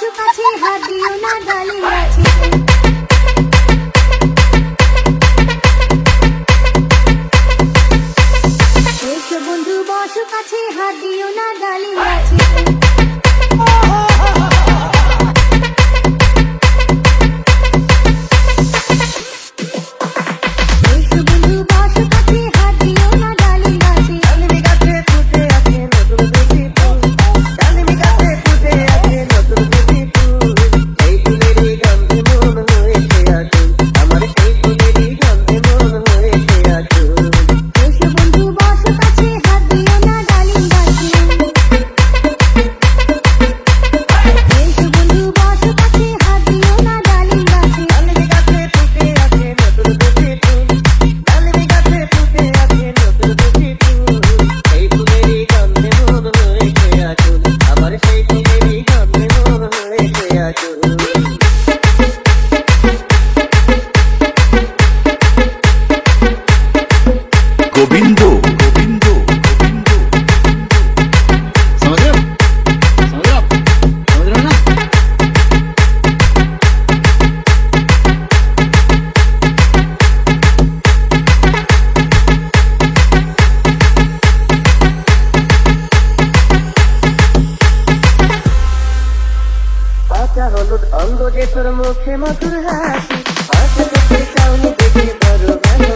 বসো কাছে, হাত দিও না ডালিম গাছে। এসো বন্ধু বসো কাছে, হাত দিও না ডালিম গাছে। গোবিন্দ গোবিন্দ আচা হলুদ অঙ্গ যে তোর মুখে মধুর হাসি, আচা চোখের চাউনি দেখে বড় ভালো